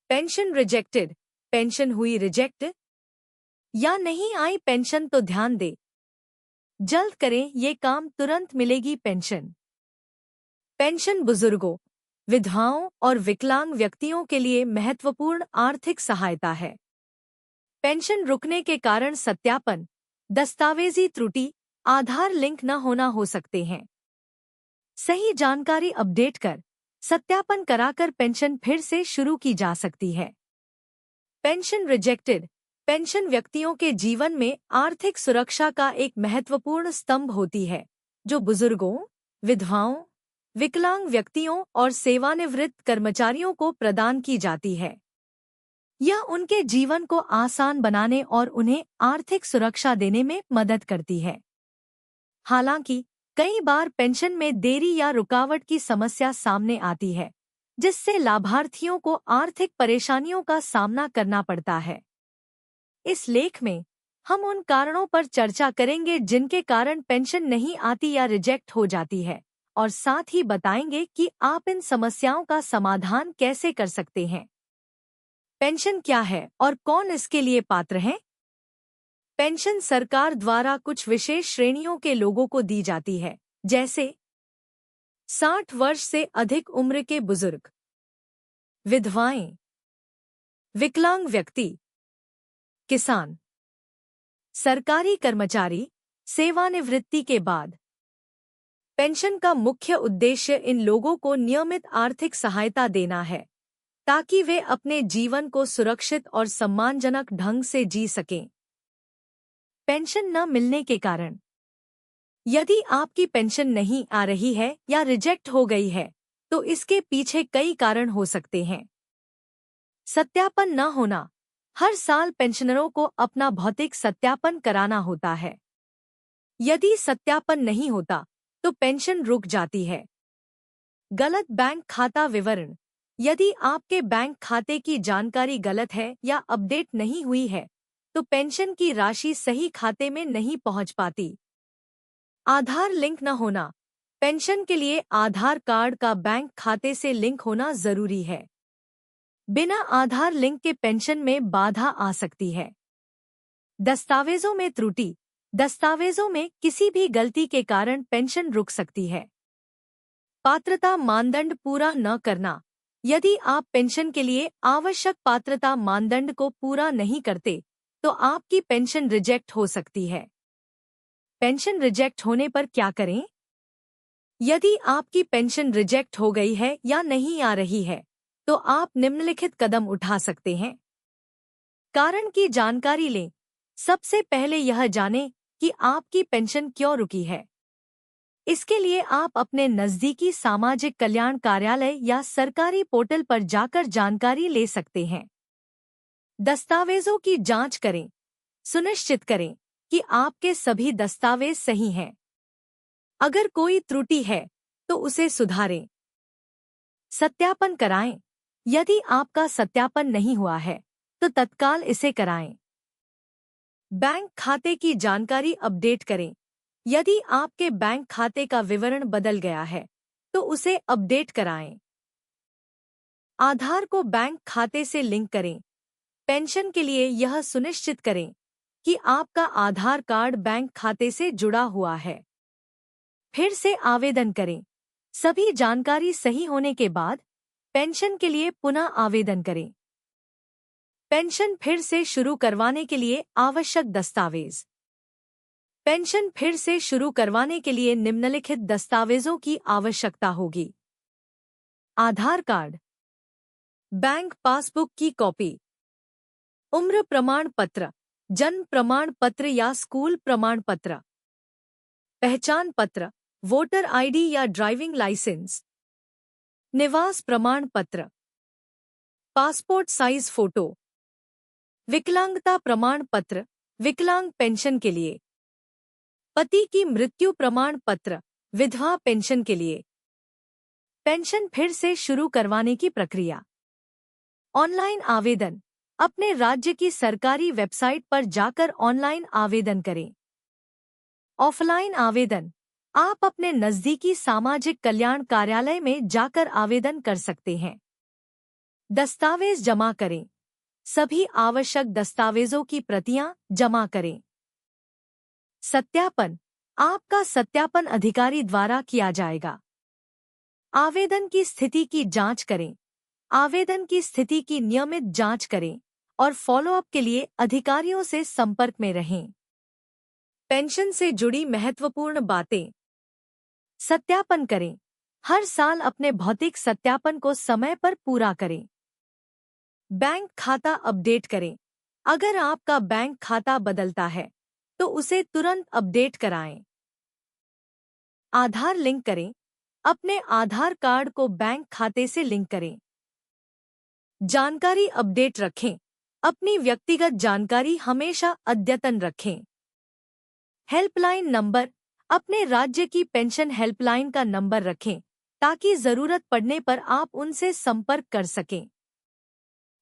Pension rejected, pension हुई reject या नहीं आई पेंशन तो ध्यान दे, जल्द करें ये काम, तुरंत मिलेगी पेंशन। पेंशन बुजुर्गों, विधवाओं और विकलांग व्यक्तियों के लिए महत्वपूर्ण आर्थिक सहायता है। पेंशन रुकने के कारण सत्यापन, दस्तावेजी त्रुटि, आधार लिंक न होना हो सकते हैं। सही जानकारी अपडेट कर सत्यापन कराकर पेंशन फिर से शुरू की जा सकती है। पेंशन रिजेक्टेड, पेंशन व्यक्तियों के जीवन में आर्थिक सुरक्षा का एक महत्वपूर्ण स्तंभ होती है, जो बुजुर्गों, विधवाओं, विकलांग व्यक्तियों और सेवानिवृत्त कर्मचारियों को प्रदान की जाती है। यह उनके जीवन को आसान बनाने और उन्हें आर्थिक सुरक्षा देने में मदद करती है। हालांकि कई बार पेंशन में देरी या रुकावट की समस्या सामने आती है, जिससे लाभार्थियों को आर्थिक परेशानियों का सामना करना पड़ता है। इस लेख में हम उन कारणों पर चर्चा करेंगे जिनके कारण पेंशन नहीं आती या रिजेक्ट हो जाती है, और साथ ही बताएंगे कि आप इन समस्याओं का समाधान कैसे कर सकते हैं। पेंशन क्या है और कौन इसके लिए पात्र है? पेंशन सरकार द्वारा कुछ विशेष श्रेणियों के लोगों को दी जाती है, जैसे 60 वर्ष से अधिक उम्र के बुजुर्ग, विधवाएं, विकलांग व्यक्ति, किसान, सरकारी कर्मचारी, सेवानिवृत्ति के बाद। पेंशन का मुख्य उद्देश्य इन लोगों को नियमित आर्थिक सहायता देना है, ताकि वे अपने जीवन को सुरक्षित और सम्मानजनक ढंग से जी सकें। पेंशन न मिलने के कारण, यदि आपकी पेंशन नहीं आ रही है या रिजेक्ट हो गई है, तो इसके पीछे कई कारण हो सकते हैं। सत्यापन न होना, हर साल पेंशनरों को अपना भौतिक सत्यापन कराना होता है। यदि सत्यापन नहीं होता, तो पेंशन रुक जाती है। गलत बैंक खाता विवरण, यदि आपके बैंक खाते की जानकारी गलत है या अपडेट नहीं हुई है, तो पेंशन की राशि सही खाते में नहीं पहुंच पाती। आधार लिंक न होना, पेंशन के लिए आधार कार्ड का बैंक खाते से लिंक होना जरूरी है। बिना आधार लिंक के पेंशन में बाधा आ सकती है। दस्तावेजों में त्रुटि, दस्तावेजों में किसी भी गलती के कारण पेंशन रुक सकती है। पात्रता मानदंड पूरा न करना, यदि आप पेंशन के लिए आवश्यक पात्रता मानदंड को पूरा नहीं करते, तो आपकी पेंशन रिजेक्ट हो सकती है। पेंशन रिजेक्ट होने पर क्या करें? यदि आपकी पेंशन रिजेक्ट हो गई है या नहीं आ रही है, तो आप निम्नलिखित कदम उठा सकते हैं। कारण की जानकारी लें। सबसे पहले यह जानें कि आपकी पेंशन क्यों रुकी है। इसके लिए आप अपने नज़दीकी सामाजिक कल्याण कार्यालय या सरकारी पोर्टल पर जाकर जानकारी ले सकते हैं। दस्तावेजों की जांच करें। सुनिश्चित करें कि आपके सभी दस्तावेज सही हैं। अगर कोई त्रुटि है, तो उसे सुधारें। सत्यापन कराएं। यदि आपका सत्यापन नहीं हुआ है, तो तत्काल इसे कराएं। बैंक खाते की जानकारी अपडेट करें। यदि आपके बैंक खाते का विवरण बदल गया है, तो उसे अपडेट कराएं। आधार को बैंक खाते से लिंक करें। पेंशन के लिए यह सुनिश्चित करें कि आपका आधार कार्ड बैंक खाते से जुड़ा हुआ है। फिर से आवेदन करें। सभी जानकारी सही होने के बाद पेंशन के लिए पुनः आवेदन करें। पेंशन फिर से शुरू करवाने के लिए आवश्यक दस्तावेज। पेंशन फिर से शुरू करवाने के लिए निम्नलिखित दस्तावेजों की आवश्यकता होगी। आधार कार्ड, बैंक पासबुक की कॉपी, उम्र प्रमाण पत्र, जन्म प्रमाण पत्र या स्कूल प्रमाण पत्र, पहचान पत्र, वोटर आईडी या ड्राइविंग लाइसेंस, निवास प्रमाण पत्र, पासपोर्ट साइज फोटो, विकलांगता प्रमाण पत्र, विकलांग पेंशन के लिए, पति की मृत्यु प्रमाण पत्र, विधवा पेंशन के लिए। पेंशन फिर से शुरू करवाने की प्रक्रिया। ऑनलाइन आवेदन, अपने राज्य की सरकारी वेबसाइट पर जाकर ऑनलाइन आवेदन करें। ऑफलाइन आवेदन, आप अपने नज़दीकी सामाजिक कल्याण कार्यालय में जाकर आवेदन कर सकते हैं। दस्तावेज जमा करें। सभी आवश्यक दस्तावेजों की प्रतियां जमा करें। सत्यापन। आपका सत्यापन अधिकारी द्वारा किया जाएगा। आवेदन की स्थिति की जांच करें। आवेदन की स्थिति की नियमित जांच करें और फॉलोअप के लिए अधिकारियों से संपर्क में रहें। पेंशन से जुड़ी महत्वपूर्ण बातें। सत्यापन करें। हर साल अपने भौतिक सत्यापन को समय पर पूरा करें। बैंक खाता अपडेट करें। अगर आपका बैंक खाता बदलता है तो उसे तुरंत अपडेट कराएं। आधार लिंक करें। अपने आधार कार्ड को बैंक खाते से लिंक करें। जानकारी अपडेट रखें। अपनी व्यक्तिगत जानकारी हमेशा अद्यतन रखें। Helpline number. अपने राज्य की पेंशन हेल्पलाइन का नंबर रखें ताकि जरूरत पड़ने पर आप उनसे संपर्क कर सकें।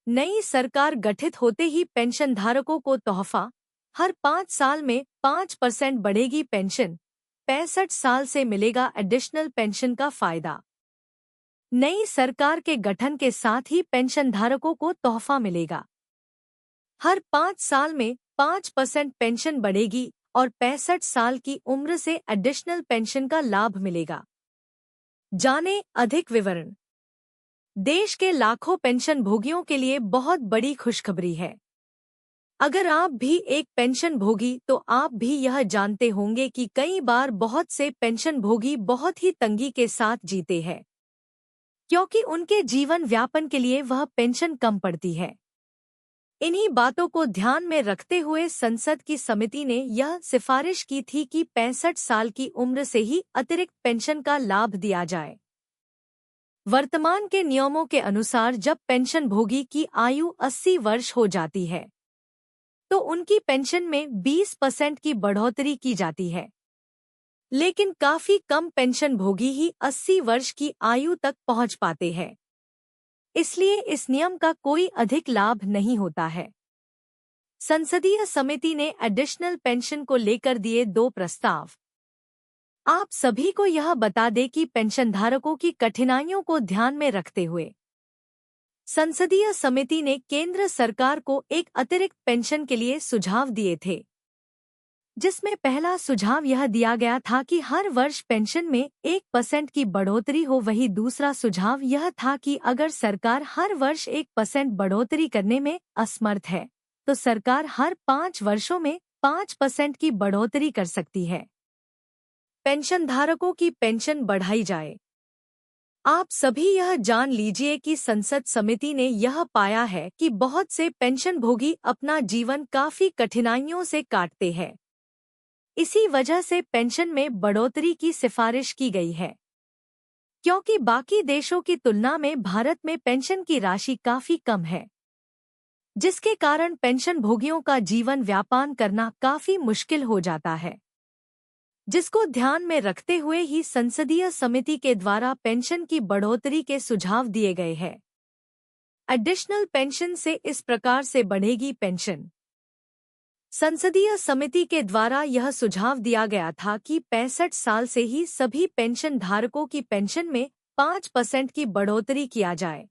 नई सरकार गठित होते ही पेंशनधारकों को तोहफा। हर 5 साल में 5% बढ़ेगी पेंशन। 65 साल से मिलेगा एडिशनल पेंशन का फायदा। नई सरकार के गठन के साथ ही पेंशनधारकों को तोहफा मिलेगा। हर 5 साल में 5% पेंशन बढ़ेगी और 65 साल की उम्र से एडिशनल पेंशन का लाभ मिलेगा। जानें अधिक विवरण। देश के लाखों पेंशन भोगियों के लिए बहुत बड़ी खुशखबरी है। अगर आप भी एक पेंशन भोगी तो आप भी यह जानते होंगे कि कई बार बहुत से पेंशन भोगी बहुत ही तंगी के साथ जीते हैं क्योंकि उनके जीवन व्यापन के लिए वह पेंशन कम पड़ती है। इन्हीं बातों को ध्यान में रखते हुए संसद की समिति ने यह सिफारिश की थी कि 65 साल की उम्र से ही अतिरिक्त पेंशन का लाभ दिया जाए। वर्तमान के नियमों के अनुसार जब पेंशन भोगी की आयु 80 वर्ष हो जाती है तो उनकी पेंशन में 20% की बढ़ोतरी की जाती है। लेकिन काफी कम पेंशन भोगी ही 80 वर्ष की आयु तक पहुंच पाते हैं। इसलिए इस नियम का कोई अधिक लाभ नहीं होता है। संसदीय समिति ने एडिशनल पेंशन को लेकर दिए 2 प्रस्ताव। आप सभी को यह बता दें कि पेंशनधारकों की कठिनाइयों को ध्यान में रखते हुए संसदीय समिति ने केंद्र सरकार को एक अतिरिक्त पेंशन के लिए सुझाव दिए थे, जिसमें पहला सुझाव यह दिया गया था कि हर वर्ष पेंशन में 1% की बढ़ोतरी हो। वहीं दूसरा सुझाव यह था कि अगर सरकार हर वर्ष 1% बढ़ोतरी करने में असमर्थ है तो सरकार हर 5 वर्षों में 5% की बढ़ोतरी कर सकती है। पेंशनधारकों की पेंशन बढ़ाई जाए। आप सभी यह जान लीजिए कि संसद समिति ने यह पाया है कि बहुत से पेंशन भोगी अपना जीवन काफी कठिनाइयों से काटते हैं। इसी वजह से पेंशन में बढ़ोतरी की सिफारिश की गई है। क्योंकि बाकी देशों की तुलना में भारत में पेंशन की राशि काफी कम है, जिसके कारण पेंशन भोगियों का जीवन व्यापन करना काफी मुश्किल हो जाता है, जिसको ध्यान में रखते हुए ही संसदीय समिति के द्वारा पेंशन की बढ़ोतरी के सुझाव दिए गए हैं। एडिशनल पेंशन से इस प्रकार से बढ़ेगी पेंशन। संसदीय समिति के द्वारा यह सुझाव दिया गया था कि 65 साल से ही सभी पेंशन धारकों की पेंशन में 5% की बढ़ोतरी किया जाए।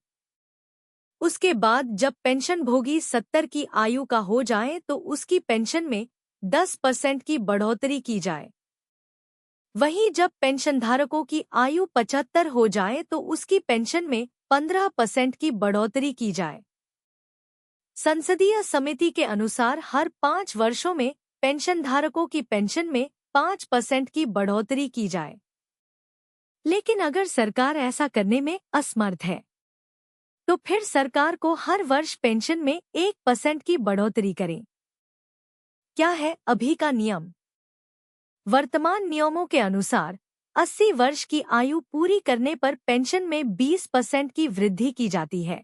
उसके बाद जब पेंशन भोगी 70 की आयु का हो जाए तो उसकी पेंशन में 10% की बढ़ोतरी की जाए। वहीं जब पेंशनधारकों की आयु 75 हो जाए तो उसकी पेंशन में 15% की बढ़ोतरी की जाए। संसदीय समिति के अनुसार हर 5 वर्षों में पेंशनधारकों की पेंशन में 5% की बढ़ोतरी की जाए। लेकिन अगर सरकार ऐसा करने में असमर्थ है तो फिर सरकार को हर वर्ष पेंशन में 1% की बढ़ोतरी करें। क्या है अभी का नियम? वर्तमान नियमों के अनुसार 80 वर्ष की आयु पूरी करने पर पेंशन में 20% की वृद्धि की जाती है।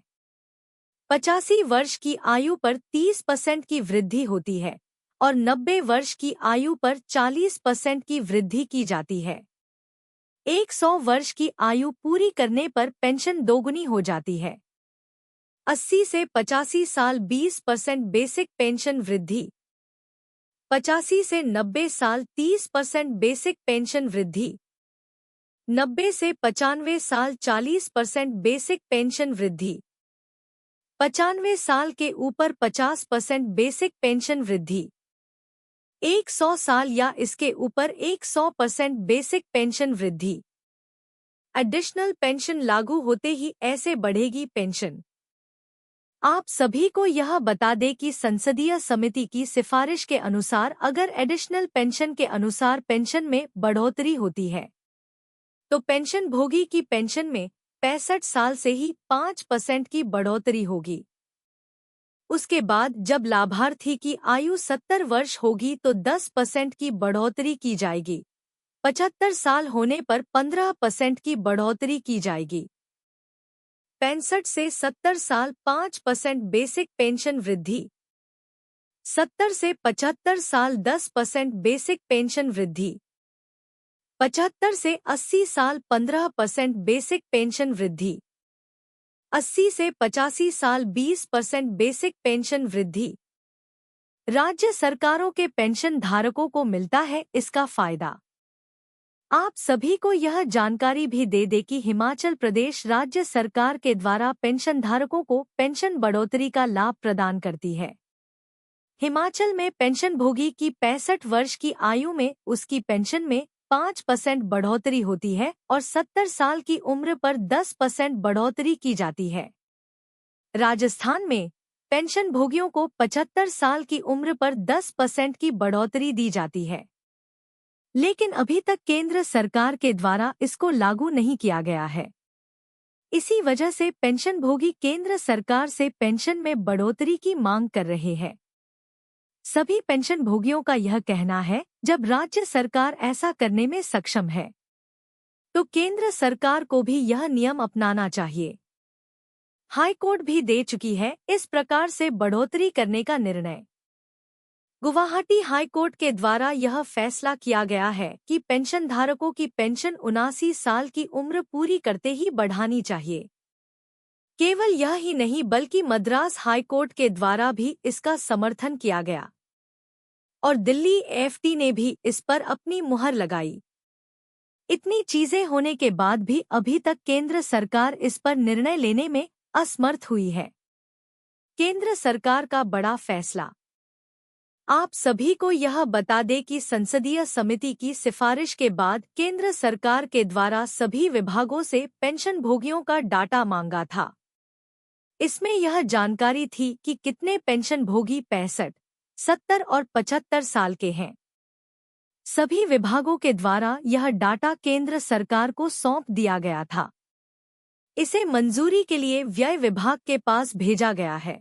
85 वर्ष की आयु पर 30% की वृद्धि होती है और 90 वर्ष की आयु पर 40% की वृद्धि की जाती है। 100 वर्ष की आयु पूरी करने पर पेंशन दोगुनी हो जाती है। 80 से 85 साल 20% बेसिक पेंशन वृद्धि। 85 से 90 साल 30% बेसिक पेंशन वृद्धि। 90 से 95 साल 40% बेसिक पेंशन वृद्धि। 95 साल के ऊपर 50% बेसिक पेंशन वृद्धि। 100 साल या इसके ऊपर 100% बेसिक पेंशन वृद्धि। एडिशनल पेंशन लागू होते ही ऐसे बढ़ेगी पेंशन। आप सभी को यह बता दें कि संसदीय समिति की सिफारिश के अनुसार अगर एडिशनल पेंशन के अनुसार पेंशन में बढ़ोतरी होती है तो पेंशन भोगी की पेंशन में 65 साल से ही 5% की बढ़ोतरी होगी। उसके बाद जब लाभार्थी की आयु 70 वर्ष होगी तो 10% की बढ़ोतरी की जाएगी। 75 साल होने पर 15% की बढ़ोतरी की जाएगी। 65 से 70 साल 5% बेसिक पेंशन वृद्धि। 70 से 75 साल 10% बेसिक पेंशन वृद्धि। 75 से 80 साल 15% बेसिक पेंशन वृद्धि। 80 से 85 साल 20% बेसिक पेंशन वृद्धि। राज्य सरकारों के पेंशन धारकों को मिलता है इसका फायदा। आप सभी को यह जानकारी भी दे दे कि हिमाचल प्रदेश राज्य सरकार के द्वारा पेंशन धारकों को पेंशन बढ़ोतरी का लाभ प्रदान करती है। हिमाचल में पेंशन भोगी की 65 वर्ष की आयु में उसकी पेंशन में 5% बढ़ोतरी होती है और 70 साल की उम्र पर 10% बढ़ोतरी की जाती है। राजस्थान में पेंशन भोगियों को 75 साल की उम्र पर 10% की बढ़ोतरी दी जाती है, लेकिन अभी तक केंद्र सरकार के द्वारा इसको लागू नहीं किया गया है। इसी वजह से पेंशन भोगी केंद्र सरकार से पेंशन में बढ़ोतरी की मांग कर रहे हैं। सभी पेंशन भोगियों का यह कहना है जब राज्य सरकार ऐसा करने में सक्षम है तो केंद्र सरकार को भी यह नियम अपनाना चाहिए। हाईकोर्ट भी दे चुकी है इस प्रकार से बढ़ोतरी करने का निर्णय। गुवाहाटी हाईकोर्ट के द्वारा यह फैसला किया गया है कि पेंशन धारकों की पेंशन 79 साल की उम्र पूरी करते ही बढ़ानी चाहिए। केवल यह ही नहीं बल्कि मद्रास हाईकोर्ट के द्वारा भी इसका समर्थन किया गया और दिल्ली एफटी ने भी इस पर अपनी मुहर लगाई। इतनी चीजें होने के बाद भी अभी तक केंद्र सरकार इस पर निर्णय लेने में असमर्थ हुई है। केंद्र सरकार का बड़ा फैसला। आप सभी को यह बता दें कि संसदीय समिति की सिफारिश के बाद केंद्र सरकार के द्वारा सभी विभागों से पेंशन भोगियों का डाटा मांगा था। इसमें यह जानकारी थी कि कितने पेंशन भोगी 65, 70 और 75 साल के हैं। सभी विभागों के द्वारा यह डाटा केंद्र सरकार को सौंप दिया गया था। इसे मंजूरी के लिए व्यय विभाग के पास भेजा गया है।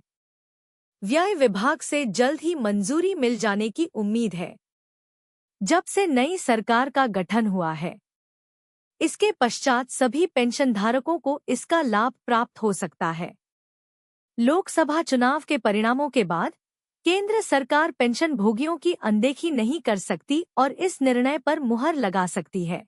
व्यय विभाग से जल्द ही मंजूरी मिल जाने की उम्मीद है। जब से नई सरकार का गठन हुआ है, इसके पश्चात सभी पेंशनधारकों को इसका लाभ प्राप्त हो सकता है। लोकसभा चुनाव के परिणामों के बाद केंद्र सरकार पेंशन भोगियों की अनदेखी नहीं कर सकती और इस निर्णय पर मुहर लगा सकती है।